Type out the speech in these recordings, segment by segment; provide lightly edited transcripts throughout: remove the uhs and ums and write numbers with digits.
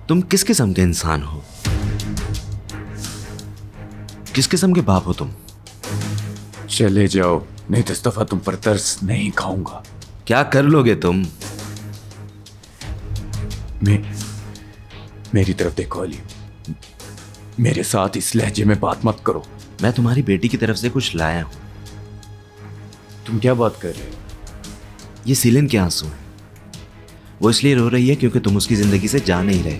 तुम किस किस्म के इंसान हो? किस किस्म के बाप हो तुम? चले जाओ, नहीं तो इस दफा तुम पर तरस नहीं खाऊंगा। क्या कर लोगे तुम? मेरी तरफ देखो अली, मेरे साथ इस लहजे में बात मत करो। मैं तुम्हारी बेटी की तरफ से कुछ लाया हूं। तुम क्या बात कर रहे हो? ये सीलिन के आंसू हैं। वो इसलिए रो रही है क्योंकि तुम उसकी जिंदगी से जा नहीं रहे।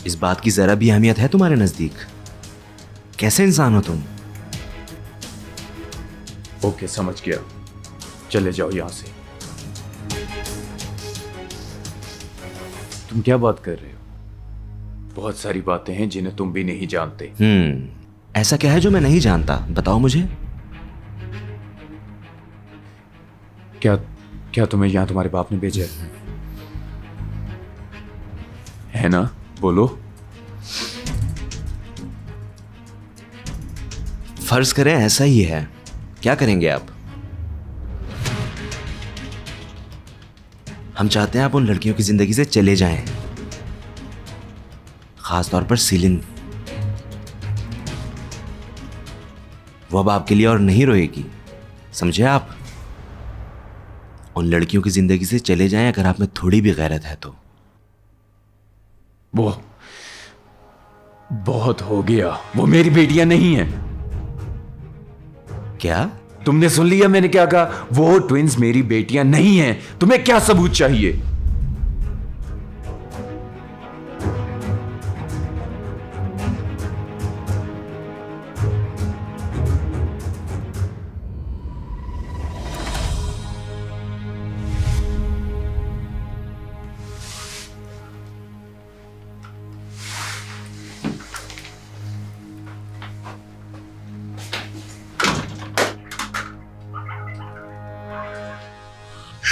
इस बात की जरा भी अहमियत है तुम्हारे नजदीक? कैसे इंसान हो तुम? ओके, समझ गया, चले जाओ यहां से। तुम क्या बात कर रहे हो? बहुत सारी बातें हैं जिन्हें तुम भी नहीं जानते। ऐसा क्या है जो मैं नहीं जानता? बताओ मुझे। क्या तुम्हें यहां तुम्हारे बाप ने भेजा है ना? बोलो। फर्ज करें ऐसा ही है, क्या करेंगे आप? हम चाहते हैं आप उन लड़कियों की जिंदगी से चले जाएं, खास तौर पर सीलिन। वो अब आपके लिए और नहीं रोएगी, समझे आप? उन लड़कियों की जिंदगी से चले जाएं अगर आप में थोड़ी भी गैरत है तो। वो बहुत हो गया, वो मेरी बेटियां नहीं है। क्या? तुमने सुन लिया मैंने क्या कहा? वो ट्विंस मेरी बेटियां नहीं हैं। तुम्हें क्या सबूत चाहिए?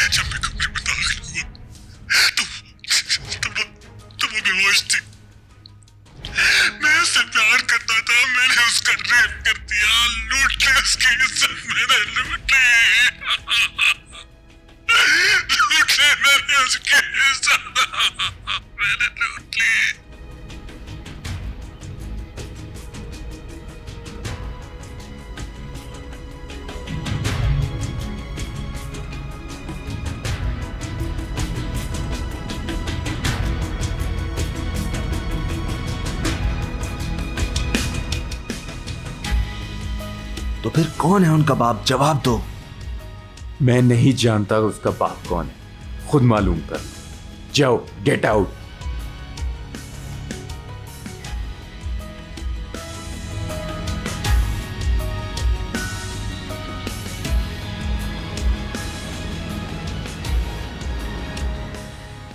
जब मैं कमरे में दाखिल हुआ तो वो बेहोश थी। मैं उससे प्यार करता था, मैंने उसका रेप कर दिया, लूट ली उसकी इज्जत, मैंने लूट ली मैंने उसकी इज्जत मैंने लूट ली। तो फिर कौन है उनका बाप? जवाब दो। मैं नहीं जानता उसका बाप कौन है, खुद मालूम कर। जाओ, गेट आउट।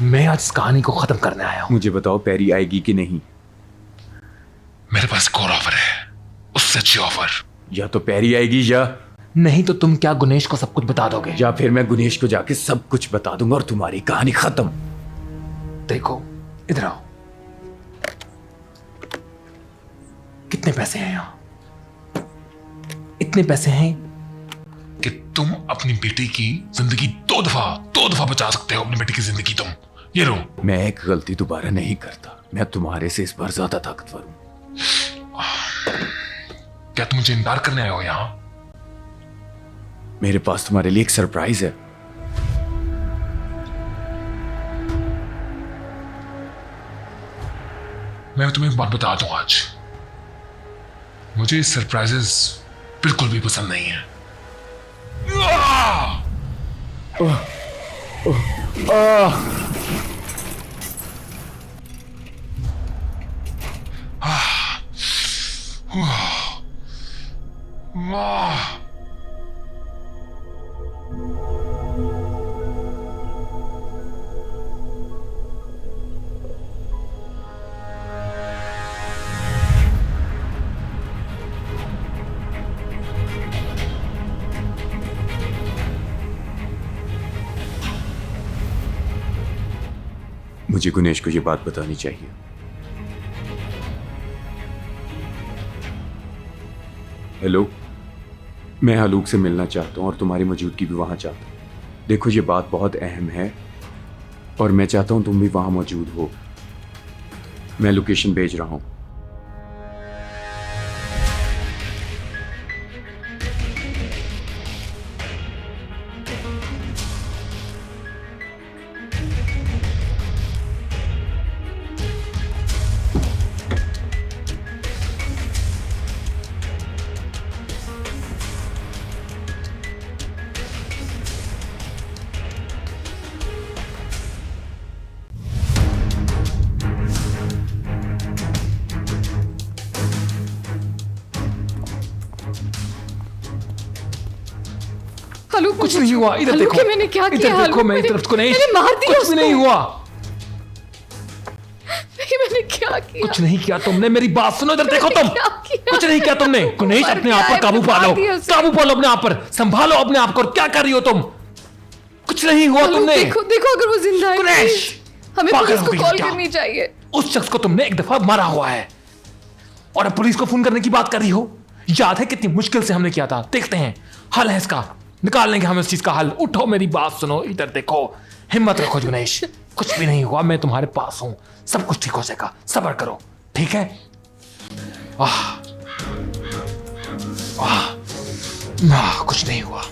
मैं आज इस कहानी को खत्म करने आया हूं। मुझे बताओ, पैरी आएगी कि नहीं? मेरे पास एक और ऑफर है, उससे अच्छी ऑफर। या तो पैरी आएगी या नहीं तो तुम क्या गुनेश को सब कुछ बता दोगे? या फिर मैं गुनेश को जाके सब कुछ बता दूंगा और तुम्हारी कहानी खत्म। देखो, इधर आओ। कितने पैसे हैं यहां? इतने पैसे हैं कि तुम अपनी बेटी की जिंदगी दो दफा बचा सकते हो। अपनी बेटी की जिंदगी तुम ये लो। मैं एक गलती दोबारा नहीं करता। मैं तुम्हारे से इस बार ज्यादा ताकतवर हूं। क्या तुम मुझे इंकार करने आए हो यहां? मेरे पास तुम्हारे लिए एक सरप्राइज है। मैं तुम्हें एक बात बता दूं आज, मुझे सरप्राइजेस बिल्कुल भी पसंद नहीं है। मुझे गुनेश को यह बात बतानी चाहिए। हेलो, मैं आलूक से मिलना चाहता हूं और तुम्हारी मौजूदगी भी वहां चाहता हूं। देखो, ये बात बहुत अहम है और मैं चाहता हूं तुम भी वहां मौजूद हो। मैं लोकेशन भेज रहा हूं। हेलो कुछ नहीं हुआ, इधर देखो। कि मैंने क्या इधर किया? देखो, हेलो, मेरी तरफ को नहीं। मैंने मार दिया कुछ भी नहीं उसको। हुआ। मैंने क्या किया? कुछ नहीं किया तुमने, मेरी बात सुनो, इधर देखो तुम। क्या किया? कुछ नहीं किया तुमने। गुनेश, मर अपने आप गया पर काबू है, पा लो। मार दिया उसे। काबू पा लो अपने आप पर, संभालो अपने आप को। और क्या कर रही हो तुम? कुछ नहीं हुआ हेलो, तुमने। देखो देखो, अगर वो जिंदा है गुनेश, please, हमें पागल पुलिस हो को गई कॉल क्या? करनी चाहिए। उस शख्स को तुमने एक दफा मारा हुआ है और अब पुलिस को फोन करने की बात कर रही हो। याद है कितनी मुश्किल से हमने किया था? देखते हैं हल है इसका, निकाल लेंगे हम इस चीज का हल। उठो, मेरी बात सुनो, इधर देखो, हिम्मत रखो गुनेश। कुछ भी नहीं हुआ, मैं तुम्हारे पास हूं, सब कुछ ठीक हो जाएगा, सब्र करो, ठीक है? कुछ नहीं हुआ।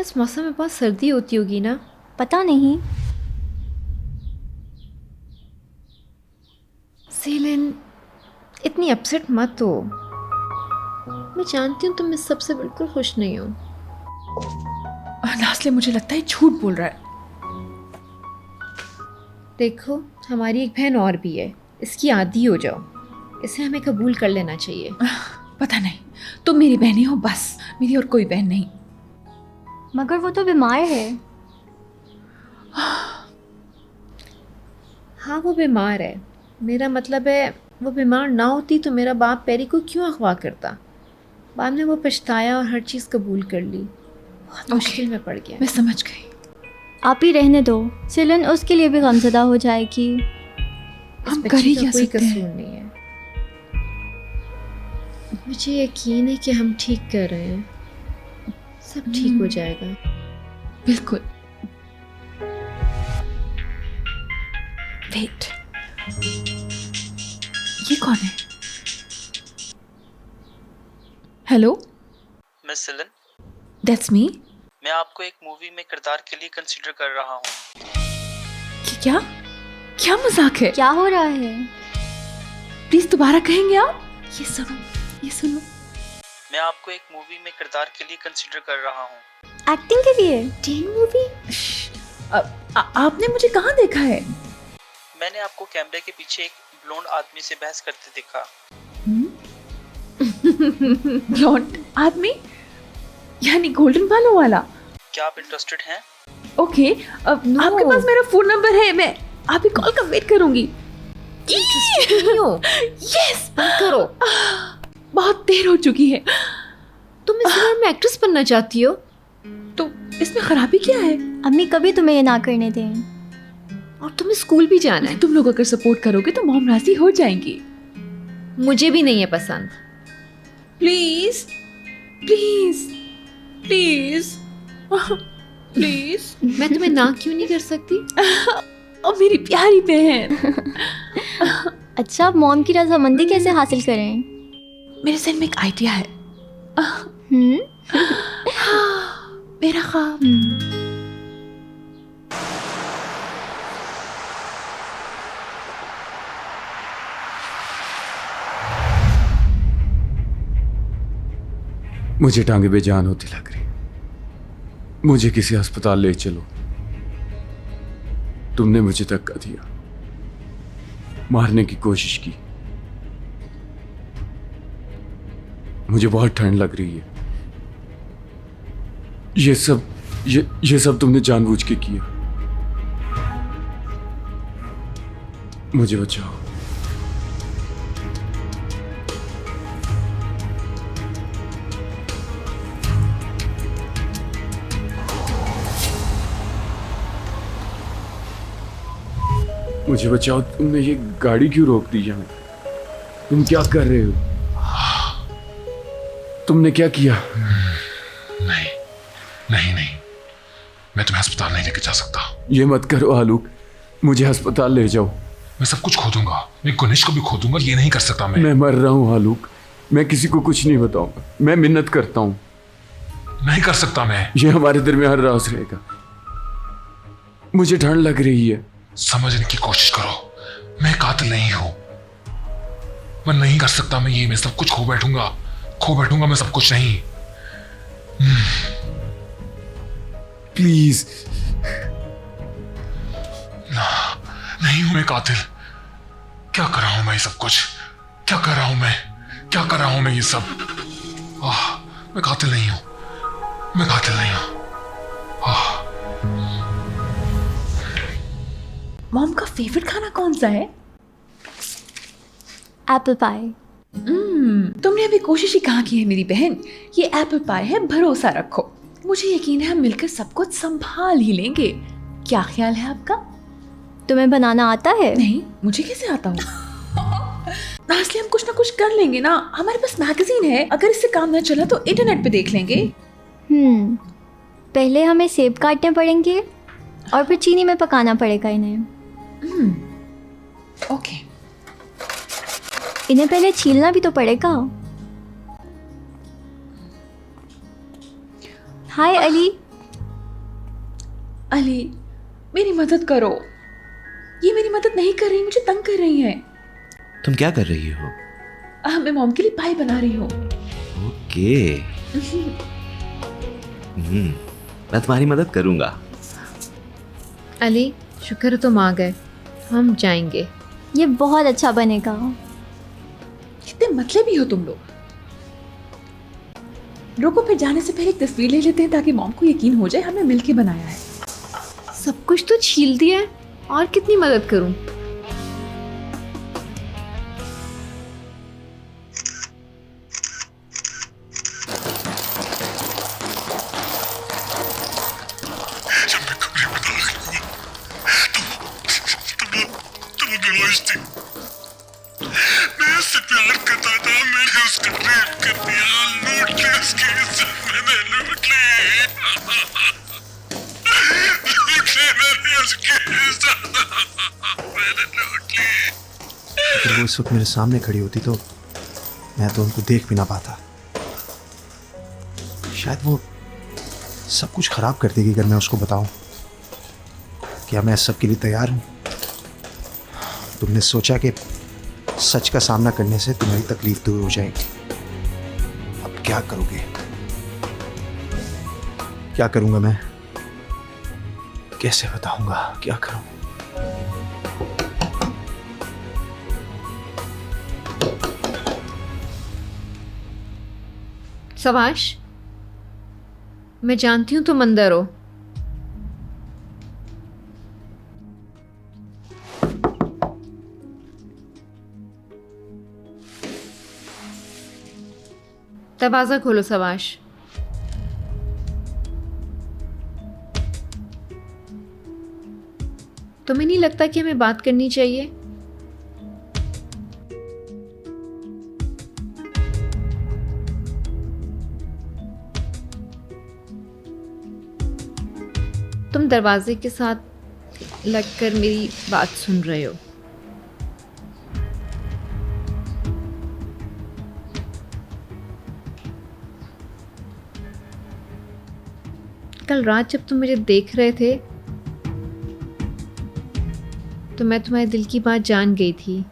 इस मौसम में बहुत सर्दी होती होगी ना? पता नहीं। सीलिन, इतनी अपसेट मत हो। मैं जानती हूँ तुम इस सबसे बिल्कुल खुश नहीं हो। नास्ले, मुझे लगता है झूठ बोल रहा है। देखो, हमारी एक बहन और भी है, इसकी आदी हो जाओ। इसे हमें कबूल कर लेना चाहिए। पता नहीं, तुम मेरी बहनें हो बस, मेरी और कोई बहन नहीं। मगर वो तो बीमार है। हाँ, वो बीमार है। मेरा मतलब है, वो बीमार ना होती तो मेरा बाप पेरी को क्यों अगवा करता? बाद में वो पछताया और हर चीज़ कबूल कर ली। बहुत मुश्किल में पड़ गया। मैं समझ गई। आप ही रहने दो, सिलन उसके लिए भी गमज़दा हो जाएगी। इस हम बच्ची कर ही का क्या कोई सकते कसूर हैं? नहीं है। मुझे यकीन है कि हम ठीक कर रहे हैं, सब ठीक हो जाएगा। बिल्कुल। वेट, ये कौन है? हेलो, मिस सिलन, दैट्स मी। मैं आपको एक मूवी में किरदार के लिए कंसीडर कर रहा हूँ। क्या क्या मजाक है? क्या हो रहा है? प्लीज दोबारा कहेंगे आप? ये सुनो, ये सुनो। मैं आपको एक मूवी में किरदार के लिए कंसीडर कर रहा हूँ। एक्टिंग के लिए? Tin movie? आपने मुझे कहाँ देखा है? मैंने आपको कैमरे के पीछे एक ब्लोंड आदमी से बहस करते देखा। ब्लॉन्ड आदमी, यानी गोल्डन बालों वाला? क्या आप इंटरेस्टेड हैं? Okay, No. आपके पास मेरा फोन नंबर है, मैं आपकी कॉल का वेट करूंगी। नहीं हो? यस, बंद करो। बहुत देर हो चुकी है। तुम इस फिल्म में एक्ट्रेस बनना चाहती हो? तो इसमें खराबी क्या है? अम्मी कभी तुम्हें ये ना करने दें। और तुम्हें स्कूल भी जाना है। तुम लोग अगर सपोर्ट करोगे तो मॉम राजी हो जाएंगी। मुझे भी नहीं है पसंद। Please please please please. मैं तुम्हें ना क्यों नहीं कर सकती? और मेरी प्यारी बहन। अच्छा, अब मॉम की रजामंदी कैसे हासिल करें? मेरे ज़हन में एक आइडिया है। मेरा ख्वाब। मुझे टांगे बेजान होती लग रही। मुझे किसी अस्पताल ले चलो। तुमने मुझे धक्का दिया, मारने की कोशिश की। मुझे बहुत ठंड लग रही है। ये सब तुमने जानबूझ के किया। मुझे बचाओ। मुझे बचाओ, तुमने ये गाड़ी क्यों रोक दी जान? तुम क्या कर रहे हो? तुमने क्या किया? नहीं नहीं नहीं, मैं तुम्हें अस्पताल नहीं लेके जा सकता। ये मत करो आलूक, मुझे अस्पताल ले जाओ। मैं सब कुछ खो दूंगा, मैं गणेश को भी खो दूंगा, ये नहीं कर सकता मैं मर रहा हूँ आलूक, मैं किसी को कुछ नहीं बताऊंगा, मैं मिन्नत करता हूँ। नहीं कर सकता मैं। ये हमारे दरमियान राज रहेगा। मुझे ठंड लग रही है। समझने की कोशिश करो, मैं कातिल नहीं हूं। मैं नहीं कर सकता मैं ये, मैं सब कुछ खो बैठूंगा मैं सब कुछ नहीं। प्लीज। नहीं हूं मैं कातिल। क्या कर रहा हूं मैं ये सब कुछ? क्या कर रहा हूं मैं ये सब? मैं कातिल नहीं हूं। मॉम का फेवरेट खाना कौन सा है? Apple pie. तुमने अभी कोशिश ही कहाँ की है मेरी बहन। ये एप्पल पाई है, भरोसा रखो। मुझे यकीन है हम मिलकर सब कुछ संभाल ही लेंगे। क्या ख्याल है आपका? तुम्हें बनाना आता है? नहीं, मुझे कैसे आता हो? असली हम कुछ ना कुछ कर लेंगे ना। हमारे पास मैगजीन है, अगर इससे काम ना चला तो इंटरनेट पे देख लेंगे। पहले हमें सेब काटने पड़ेंगे और फिर चीनी में पकाना पड़ेगा इन्हें। ओके। इन्हें पहले छीलना भी तो पड़ेगा। हाय अली। अली, मेरी मदद करो। ये मेरी मदद नहीं कर रही, मुझे तंग कर रही है। तुम क्या कर रही हो? मैं मॉम के लिए पाई बना रही हूँ। ओके। मैं तुम्हारी मदद करूंगा। अली, शुक्र तुम आ गए, हम जाएंगे। ये बहुत अच्छा बनेगा। कितने मतलबी हो तुम लोग। रुको, फिर जाने से पहले एक तस्वीर ले लेते हैं ताकि मॉम को यकीन हो जाए हमने मिलके बनाया है। सब कुछ तो छील दिया है, और कितनी मदद करूं? जब मैं कमरे में दाखिल हुआ तो वो बेहोश थी। मैं उससे प्यार करता था, मैंने उसका रेप कर दिया, लूट ली उसकी इज्जत, मैंने लूट ली उसकी इज्जत, मैंने लूट ली। अगर वो इस वक्त मेरे सामने खड़ी होती तो मैं तो उनको देख भी ना पाता। शायद वो सब कुछ खराब कर देगी अगर मैं उसको बताऊं। क्या मैं सब के लिए तैयार हूं? तुमने सोचा कि सच का सामना करने से तुम्हारी तकलीफ दूर हो जाएगी। अब क्या करोगे? क्या करूंगा मैं? कैसे बताऊंगा क्या करूं? सवाश, मैं जानती हूँ तुम अंदर हो। दरवाजा खोलो सवाश। तुम्हें नहीं लगता कि हमें बात करनी चाहिए? तुम दरवाजे के साथ लगकर मेरी बात सुन रहे हो। कल रात जब तुम मुझे देख रहे थे तो मैं तुम्हारे दिल की बात जान गई थी।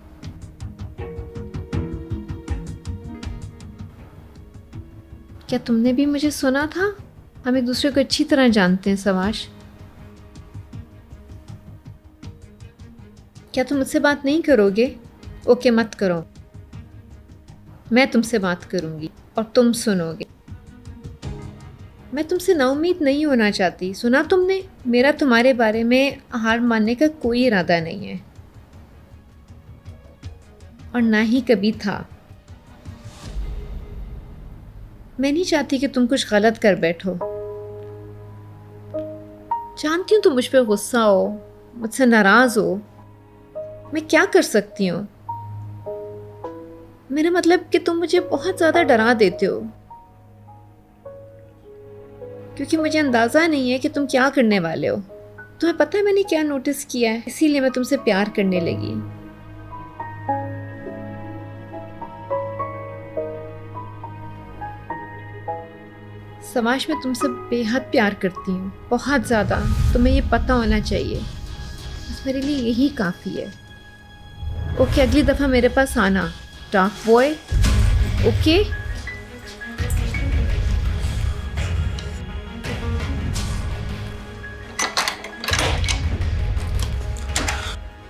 क्या तुमने भी मुझे सुना था? हम एक दूसरे को अच्छी तरह जानते हैं सवाश। क्या तुम मुझसे बात नहीं करोगे? ओके, मत करो। मैं तुमसे बात करूंगी और तुम सुनोगे। मैं तुमसे नाउम्मीद नहीं होना चाहती, सुना तुमने? मेरा तुम्हारे बारे में हार मानने का कोई इरादा नहीं है और ना ही कभी था। मैं नहीं चाहती कि तुम कुछ गलत कर बैठो। जानती हूँ तुम मुझ पर गुस्सा हो, मुझसे नाराज हो, मैं क्या कर सकती हूँ? मेरा मतलब कि तुम मुझे बहुत ज़्यादा डरा देते हो, क्योंकि मुझे अंदाज़ा नहीं है कि तुम क्या करने वाले हो। तुम्हें पता है मैंने क्या नोटिस किया है? इसीलिए मैं तुमसे प्यार करने लगी। समाज में तुमसे बेहद प्यार करती हूँ, बहुत ज़्यादा। तुम्हें ये पता होना चाहिए। बस मेरे लिए यही काफ़ी है। ओके, अगली दफ़ा मेरे पास आना, डार्क बॉय। ओके?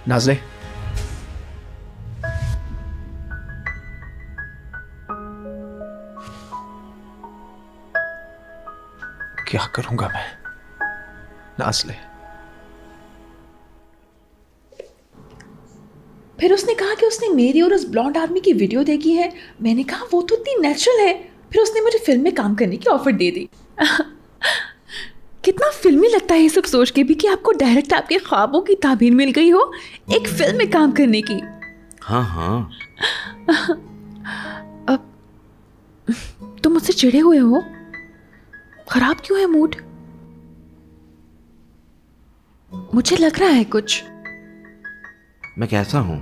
नाज़ले, क्या करूंगा मैं? नाज़ले, फिर उसने कहा कि उसने मेरी और उस ब्लॉन्ड आदमी की वीडियो देखी है। मैंने कहा वो तो इतनी नेचुरल है। फिर उसने मुझे फिल्म में काम करने की ऑफर दे दी। कितना फिल्मी लगता है ये सब सोच के भी कि आपको डायरेक्ट आपके ख्वाबों की ताबीर मिल गई हो एक फिल्म में काम करने की। हाँ हाँ, अब तुम मुझसे चिढ़े हुए हो? खराब क्यों है मूड? मुझे लग रहा है कुछ। मैं कैसा हूँ?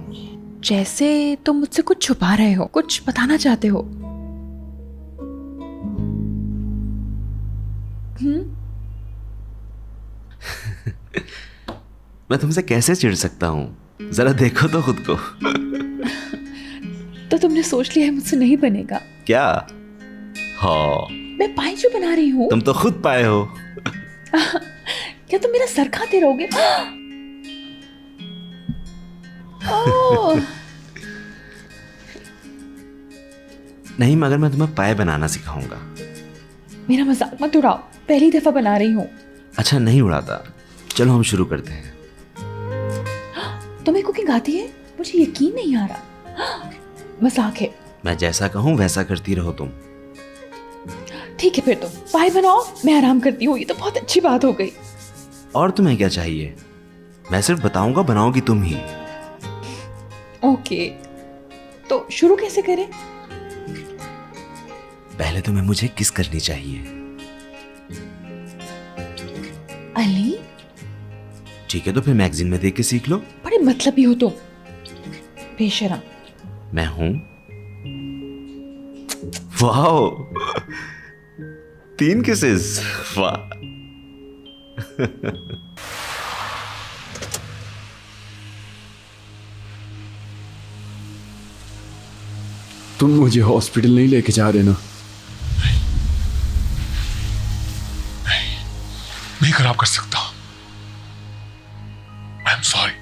जैसे तुम मुझसे कुछ छुपा रहे हो, कुछ बताना चाहते हो। मैं तुमसे कैसे चिढ़ सकता हूँ? जरा देखो तो खुद को। तो तुमने सोच लिया है मुझसे नहीं बनेगा? क्या? हाँ, मैं पाई जो बना रही हूँ। तुम तो खुद पाए हो। क्या तुम मेरा सर खाते रहोगे? ओह, नहीं, मगर मैं तुम्हें पाए बनाना सिखाऊंगा। मेरा मजाक मत उड़ाओ, पहली दफा बना रही हूँ। अच्छा, नहीं उड़ाता। चलो हम शुरू करते हैं। तुम्हें कुकिंग आती है? मुझे यकीन नहीं आ रहा। मजाक है। मैं जैसा कहूँ वैसा करती रहो तुम। ठीक है, फिर तुम पाए बनाओ, मैं आराम करती हूँ। ये तो बहुत अच्छी बात हो गई। और तुम्हें क्या चाहिए? मैं सिर्फ बताऊंगा, बनाओगी तुम ही। ओके, तो शुरू कैसे करें? पहले तुम्हें मुझे किस करनी चाहिए। अली, ठीक है, तो फिर मैगजीन में देख के सीख लो। बड़े मतलबी हो तुम, बेशरम। मैं हूं। वाओ, 3 किसेस, वाह। तुम मुझे हॉस्पिटल नहीं लेके जा रहे ना? नहीं खराब कर सकता। I am sorry.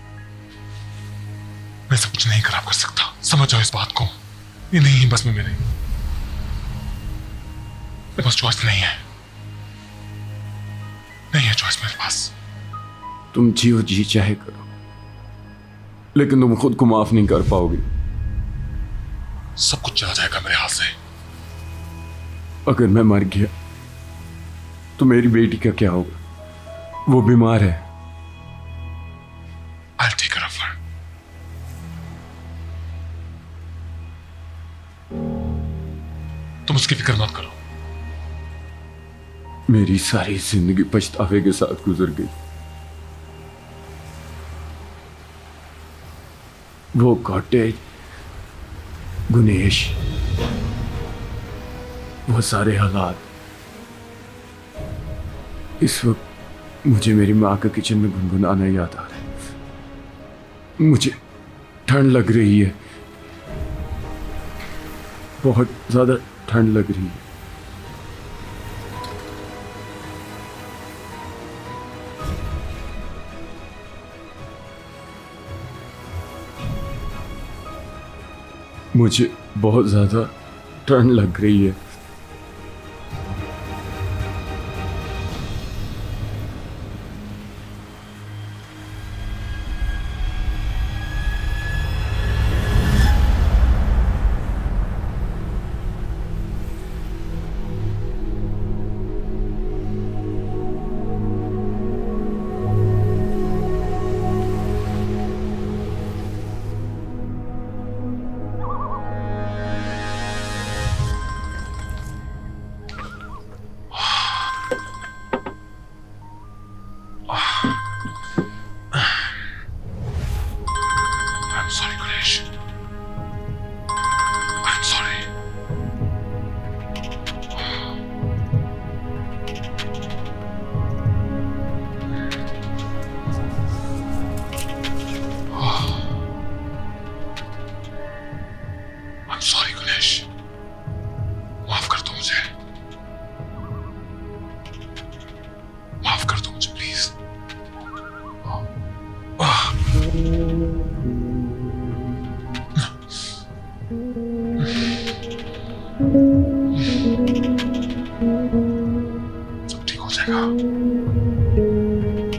मैं सब कुछ नहीं खराब कर सकता, समझ जाओ इस बात को। ये नहीं है बस में मेरे पास चॉइस नहीं है। नहीं है चॉइस मेरे पास। तुम जियो जी चाहे करो, लेकिन तुम खुद को माफ नहीं कर पाओगे। सब कुछ चला जाएगा मेरे हाथ से। अगर मैं मर गया तो मेरी बेटी का क्या होगा? वो बीमार है। I'll take care of her. तुम उसकी फिक्र मत करो। मेरी सारी जिंदगी पछतावे के साथ गुजर गई। वो कॉटेज, गुनेश, वो सारे हालात। इस वक्त मुझे मेरी माँ का किचन में गुनगुनाना याद आ रहा है। मुझे ठंड लग रही है, बहुत ज्यादा ठंड लग रही है। मुझे बहुत ज्यादा ठंड लग रही है।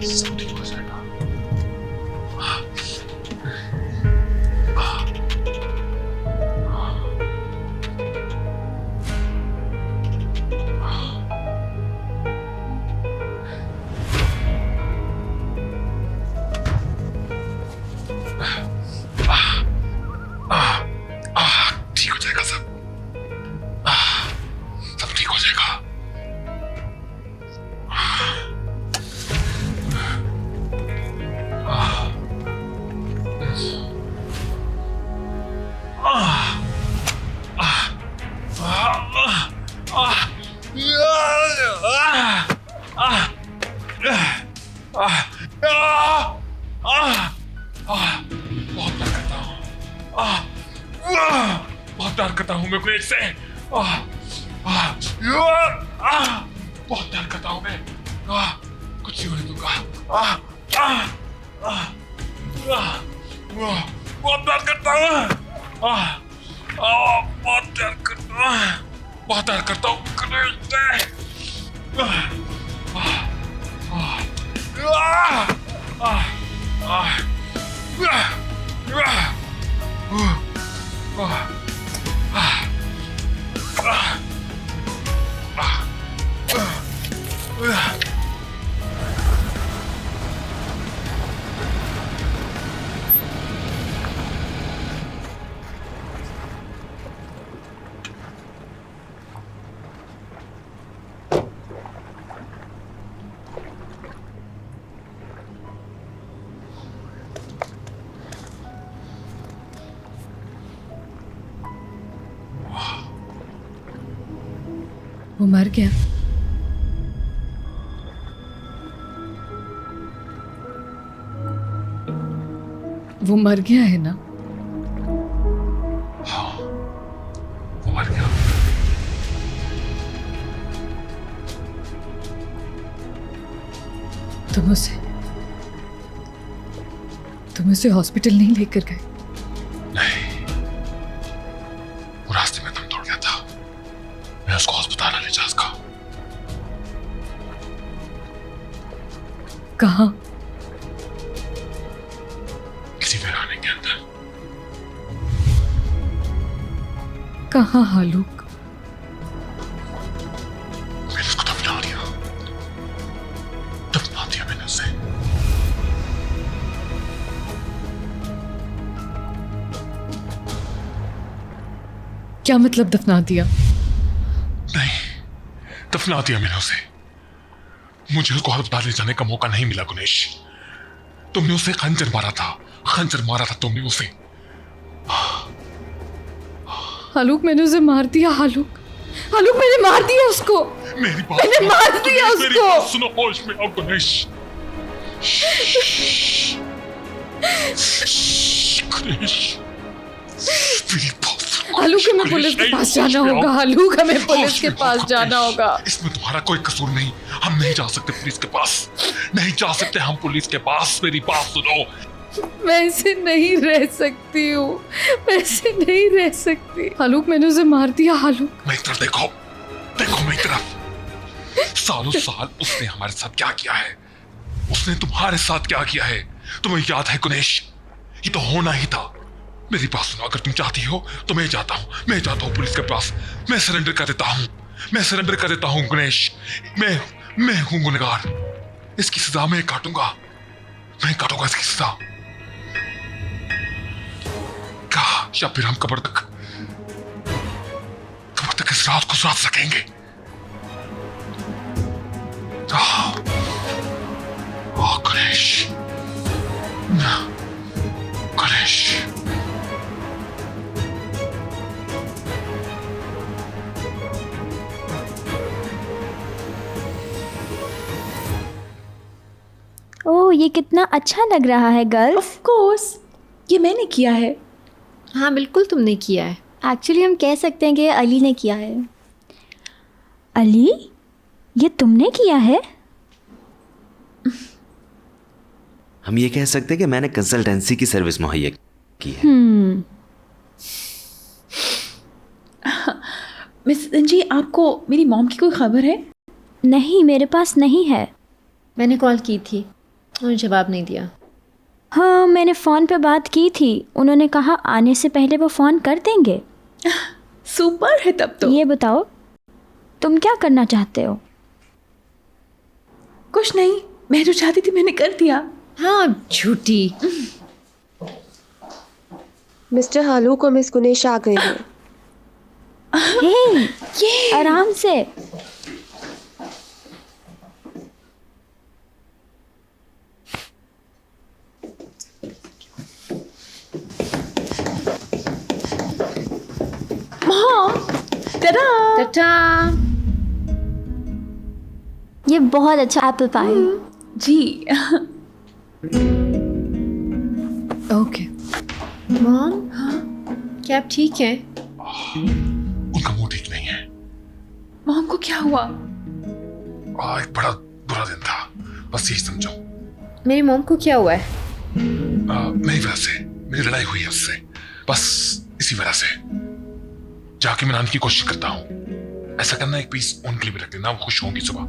सब ठीक हो जाएगा। ठीक हो जाएगा सब। सब ठीक हो जाएगा। बहुत प्यार करता हूँ मैं गुनेश से। बहुत प्यार करता हूँ मैं। कुछ नहीं होने दूंगा। बहुत प्यार करता हूँ। बहुत प्यार करता हूँ। बहुत प्यार करता हूँ गुनेश से। वो मर गया। वो मर गया है ना? हाँ, वो मर गया। तुम उसे हॉस्पिटल नहीं लेकर गए? नहीं, वो रास्ते में दम तोड़ गया था। मैं उसको अस्पताल ले जा सका। कहाँ? किसी वीराने के अंदर। कहाँ हालूक? मैंने उसको दफना दिया। दफना दिया मैंने उसे। क्या मतलब दफना दिया? नहीं, दफना दिया मैंने उसे। मुझे उसको अस्पताल ले जाने का मौका नहीं मिला गुनेश। तुमने उसे खंजर मारा था। खंजर मारा था तुमने उसे। हालूक, मैंने उसे मार दिया। हालूक, मैंने मार दिया उसको। मेरी बात मैंने सुनो। मार दिया गुनेश, मेरी उसको। बात सुनो, होश में आओ गुनेश। गुनेश, मेरी बात सुनो। हालूक, हमें पुलिस के पास जाना होगा। हालूक, हमें पुलिस के पास जाना होगा। इसमें तुम्हारा कोई कसूर नहीं। हम नहीं जा सकते पुलिस के पास। नहीं जा सकते हम पुलिस के पास। मेरी बात सुनो। मैं ऐसे नहीं रह सकती हूँ। मैं ऐसे नहीं रह सकती। हालूक, मैंने उसे मार दिया। हालूक, मेरी तरफ देखो। देखो मेरी तरफ। सालों साल उसने हमारे साथ क्या किया है। उसने तुम्हारे साथ क्या किया है तुम्हें याद है गुनेश? ये तो होना ही था। मेरी बात सुनो, अगर तुम चाहती हो तो मैं जाता हूँ पुलिस के पास। मैं सरेंडर कर देता हूँ गुनेश। मैं हूँ गुनहगार। इसकी सजा मैं काटूंगा इसकी सजा। कहा या फिर हम कब्र तक इस रात को साथ सकेंगे। गणेश, गणेश। ओह, ये कितना अच्छा लग रहा है गर्ल। ऑफ कोर्स, ये मैंने किया है। हाँ बिल्कुल तुमने किया है। एक्चुअली हम कह सकते हैं कि अली ने किया है। अली, ये तुमने किया है? हम ये कह सकते हैं कि मैंने कंसल्टेंसी की सर्विस मुहैया की है। मिस जी, आपको मेरी मॉम की कोई खबर है? नहीं, मेरे पास नहीं है। मैंने कॉल की थी, उन्होंने जवाब नहीं दिया। हाँ, मैंने फ़ोन पे बात की थी, उन्होंने कहा आने से पहले वो फ़ोन कर देंगे। सुपर है तब तो। ये बताओ, तुम क्या करना चाहते हो? कुछ नहीं, मैं जो चाहती थी मैंने कर दिया। हाँ, झूठी। मिस्टर हालूक और मिस गुनेश आ गए हैं। हे, आराम से। टाटा। टाटा। ये बहुत अच्छा एप्पल पाई। जी। ओके मॉम, क्या आप ठीक हैं? उनका मूड ठीक नहीं है। मॉम को क्या हुआ? एक बड़ा बुरा दिन था, बस यही समझो। मेरी मॉम को क्या हुआ है? मेरी वजह से, मेरी लड़ाई हुई है उससे, बस इसी वजह से। जाके मनाने की कोशिश करता हूँ। ऐसा करना, एक पीस उनके लिए भी रख देना, वो खुश होंगी सुबह।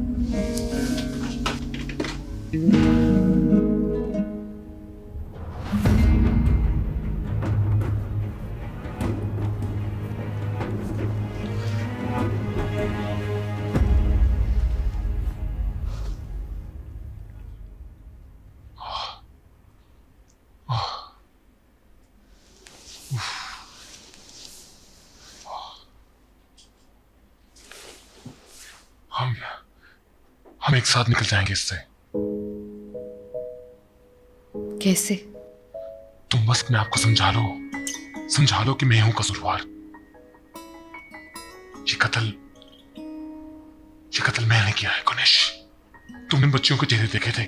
हम एक साथ निकल जाएंगे इससे। कैसे? तुम बस अपने आप को समझा लो कि मैं हूं कसूरवार। ये कत्ल मैंने किया है गुनेश। तुमने बच्चियों के चेहरे देखे थे,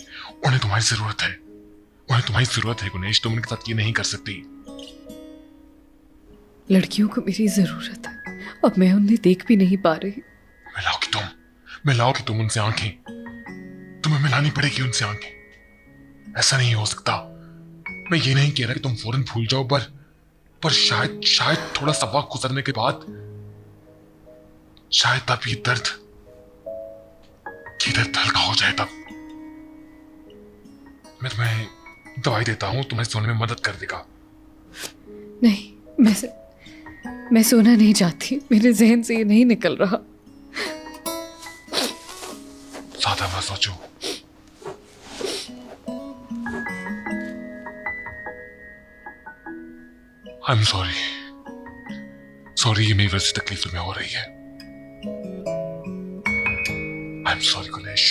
उन्हें तुम्हारी जरूरत है गुनेश। तुम उनके साथ ये नहीं कर सकती। लड़कियों को मेरी जरूरत है, अब मैं उन्हें देख भी नहीं पा रही। मिलाओ कि तुम उनसे आंखें, तुम्हें मिलानी पड़ेगी उनसे आंखें। ऐसा नहीं हो सकता। मैं ये नहीं कह रहा कि तुम फौरन भूल जाओ, पर शायद थोड़ा सा वक्त गुजरने के बाद शायद तब ये दर्द हल्का हो जाए। तब मैं तुम्हें दवाई देता हूं, तुम्हें सोने में मदद कर देगा। नहीं, मैं सोना नहीं चाहती, मेरे जहन से ये नहीं निकल रहा। ज्यादा मत सोचो। I'm sorry, ये मेरी वजह से तकलीफ तुम्हें हो रही है। I'm sorry Guinness.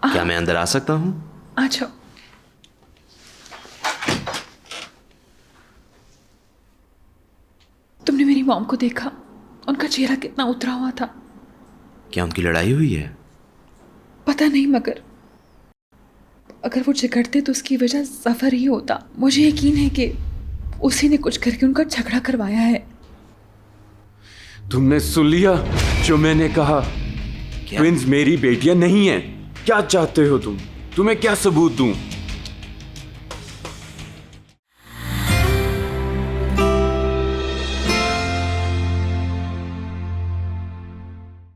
क्या मैं अंदर आ सकता हूँ? आ जाओ। तुमने मेरी मॉम को देखा? उनका चेहरा कितना उतरा हुआ था। क्या उनकी लड़ाई हुई है? पता नहीं, मगर अगर वो झगड़ते तो उसकी वजह सफर ही होता। मुझे यकीन है कि उसी ने कुछ करके उनका झगड़ा करवाया है। तुमने सुन लिया जो मैंने कहा? ट्विंस मेरी बेटियां नहीं हैं। क्या चाहते हो तुम? तुम्हें क्या सबूत दूं?